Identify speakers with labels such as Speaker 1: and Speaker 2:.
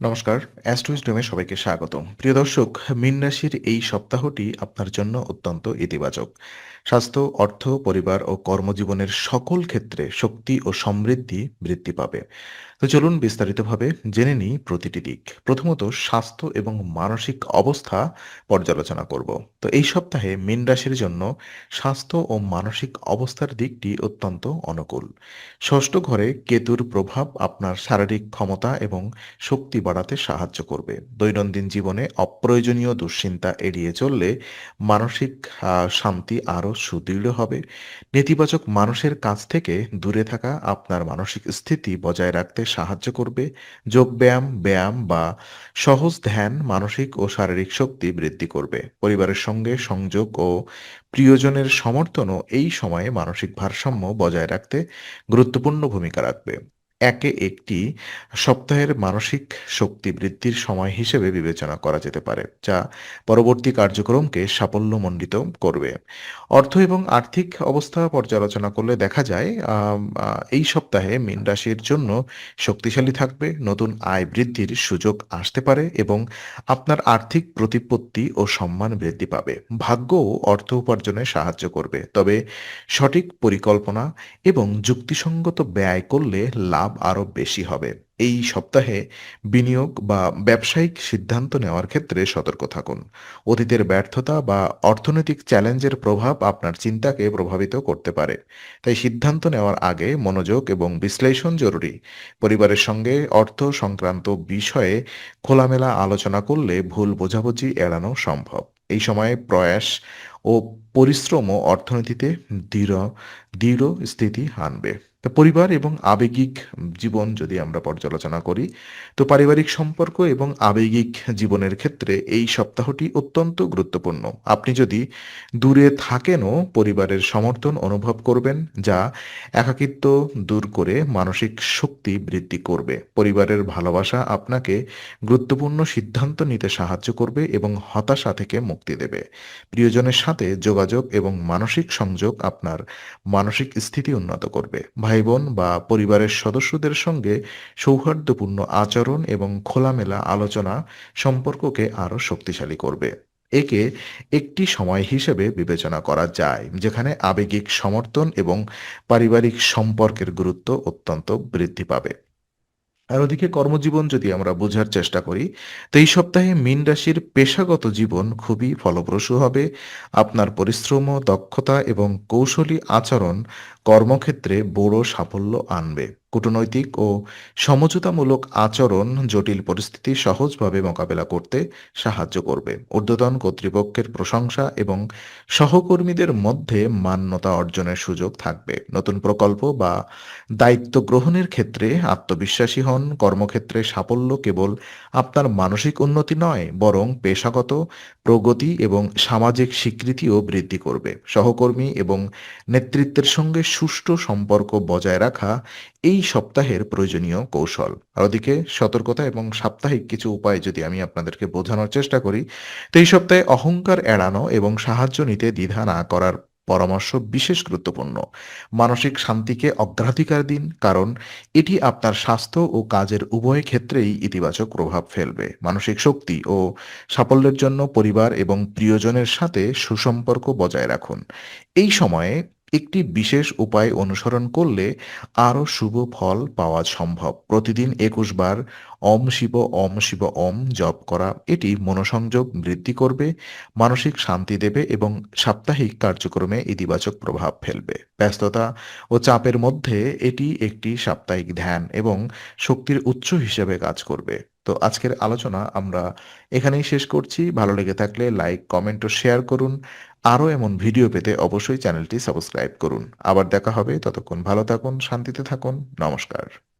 Speaker 1: নমস্কার, অ্যাস্ট্রোইজডমে সবাইকে স্বাগতম। প্রিয় দর্শক, মীন রাশির এই সপ্তাহটি আপনার জন্য অত্যন্ত ইতিবাচক। স্বাস্থ্য, অর্থ, পরিবার ও কর্মজীবনের সকল ক্ষেত্রে শক্তি ও সমৃদ্ধি বৃদ্ধি পাবে। তো চলুন বিস্তারিতভাবে জেনে নিই প্রতিটি দিক। প্রথমত স্বাস্থ্য এবং মানসিক অবস্থা পর্যালোচনা করব। তো এই সপ্তাহে মীন রাশির জন্য স্বাস্থ্য ও মানসিক অবস্থার দিকটি অত্যন্ত অনুকূল। ষষ্ঠ ঘরে কেতুর প্রভাব আপনার শারীরিক ক্ষমতা এবং শক্তি বাড়াতে সাহায্য করবে। দৈনন্দিন জীবনে অপ্রয়োজনীয় দুশ্চিন্তা এড়িয়ে চললে মানসিক শান্তি আরও সুদৃঢ় হবে। নেতিবাচক মানুষের কাছ থেকে দূরে থাকা আপনার মানসিক স্থিতি বজায় রাখতে সাহায্য করবে। যোগব্যায়াম, ব্যায়াম বা সহজ ধ্যান মানসিক ও শারীরিক শক্তি বৃদ্ধি করবে। পরিবারের সঙ্গে সংযোগ ও প্রিয়জনের সমর্থনও এই সময়ে মানসিক ভারসাম্য বজায় রাখতে গুরুত্বপূর্ণ ভূমিকা রাখবে। একে একটি সপ্তাহের মানসিক শক্তি বৃদ্ধির সময় হিসেবে বিবেচনা করা যেতে পারে, যা পরবর্তী কার্যক্রমকে সাফল্যমণ্ডিত করবে। অর্থ এবং আর্থিক অবস্থা পর্যালোচনা করলে দেখা যায় এই সপ্তাহে মীন রাশির জন্য শক্তিশালী থাকবে, নতুন আয় বৃদ্ধির সুযোগ আসতে পারে এবং আপনার আর্থিক প্রতিপত্তি ও সম্মান বৃদ্ধি পাবে। ভাগ্যও অর্থ উপার্জনে সাহায্য করবে, তবে সঠিক পরিকল্পনা এবং যুক্তিসঙ্গত ব্যয় করলে লাভ আরও বেশি হবে। এই সপ্তাহে বিনিয়োগ বা ব্যবসায়িক সিদ্ধান্ত নেওয়ার ক্ষেত্রে সতর্ক থাকুন। অতীতের ব্যর্থতা বা অর্থনৈতিক চ্যালেঞ্জের প্রভাব আপনার চিন্তাকে প্রভাবিত করতে পারে, তাই সিদ্ধান্ত নেওয়ার আগে মনোযোগ এবং বিশ্লেষণ জরুরি। পরিবারের সঙ্গে অর্থ সংক্রান্ত বিষয়ে খোলামেলা আলোচনা করলে ভুল বোঝাবুঝি এড়ানো সম্ভব। এই সময়ে প্রয়াস ও পরিশ্রমও অর্থনীতিতে দৃঢ় দৃঢ় স্থিতি আনবে। তো পরিবার এবং আবেগিক জীবন যদি আমরা পর্যালোচনা করি, তো পারিবারিক সম্পর্ক এবং আবেগিক জীবনের ক্ষেত্রে এই সপ্তাহটি অত্যন্ত গুরুত্বপূর্ণ। আপনি যদি দূরে থাকেনও পরিবারের সমর্থন অনুভব করবেন, যা একাকিত্ব দূর করে মানসিক শক্তি বৃদ্ধি করবে। পরিবারের ভালোবাসা আপনাকে গুরুত্বপূর্ণ সিদ্ধান্ত নিতে সাহায্য করবে এবং হতাশা থেকে মুক্তি দেবে। প্রিয়জনের সাথে যোগাযোগ এবং মানসিক সংযোগ আপনার মানসিক স্থিতি উন্নত করবে। ভাই বোন বা পরিবারের সদস্যদের সঙ্গে সৌহার্দ্যপূর্ণ আচরণ এবং খোলামেলা আলোচনা সম্পর্ককে আরও শক্তিশালী করবে। একে একটি সময় হিসেবে বিবেচনা করা যায় যেখানে আবেগিক সমর্থন এবং পারিবারিক সম্পর্কের গুরুত্ব অত্যন্ত বৃদ্ধি পাবে। আর ওদিকে কর্মজীবন যদি আমরা বোঝার চেষ্টা করি, তো এই সপ্তাহে মীন রাশির পেশাগত জীবন খুবই ফলপ্রসূ হবে। আপনার পরিশ্রম, দক্ষতা এবং কৌশলী আচরণ কর্মক্ষেত্রে বড় সাফল্য আনবে। কূটনৈতিক ও সমঝোতামূলক আচরণ জটিল পরিস্থিতি সহজভাবে মোকাবেলা করতে সাহায্য করবে। ঊর্ধ্বতন কর্তৃপক্ষের প্রশংসা এবং সহকর্মীদের মধ্যে মান্যতা অর্জনের সুযোগ থাকবে। নতুন প্রকল্প বা দায়িত্ব গ্রহণের ক্ষেত্রে আত্মবিশ্বাসী হন। কর্মক্ষেত্রে সাফল্য কেবল আপনার মানসিক উন্নতি নয়, বরং পেশাগত প্রগতি এবং সামাজিক স্বীকৃতিও বৃদ্ধি করবে। সহকর্মী এবং নেতৃত্বের সঙ্গে সুষ্ঠু সম্পর্ক বজায় রাখা এই সপ্তাহের প্রয়োজনীয় কৌশল। আর ওদিকে সতর্কতা এবং সাপ্তাহিক কিছু উপায় যদি আমি আপনাদেরকে বোঝানোর চেষ্টা করি, তো এই সপ্তাহে অহংকার এড়ানো এবং সাহায্য নিতে দ্বিধা না করার পরামর্শ বিশেষ গুরুত্বপূর্ণ। মানসিক শান্তিকে অগ্রাধিকার দিন, কারণ এটি আপনার স্বাস্থ্য ও কাজের উভয় ক্ষেত্রেই ইতিবাচক প্রভাব ফেলবে। মানসিক শক্তি ও সাফল্যের জন্য পরিবার এবং প্রিয়জনের সাথে সুসম্পর্ক বজায় রাখুন। এই সময়ে একটি বিশেষ উপায় অনুসরণ করলে আরও শুভ ফল পাওয়া সম্ভব। প্রতিদিন ২১ বার ওম শিব ওম জপ করা এটি মনোসংযোগ বৃদ্ধি করবে, মানসিক শান্তি দেবে এবং সাপ্তাহিক কার্যক্রমে ইতিবাচক প্রভাব ফেলবে। ব্যস্ততা ও চাপের মধ্যে এটি একটি সাপ্তাহিক ধ্যান এবং শক্তির উৎস হিসেবে কাজ করবে। তো আজকের আলোচনা আমরা এখানেই শেষ করছি। ভালো লেগে থাকলে লাইক, কমেন্ট ও শেয়ার করুন। আরও এমন ভিডিও পেতে অবশ্যই চ্যানেলটি সাবস্ক্রাইব করুন। আবার দেখা হবে, ততক্ষণ ভালো থাকুন, শান্তিতে থাকুন। নমস্কার।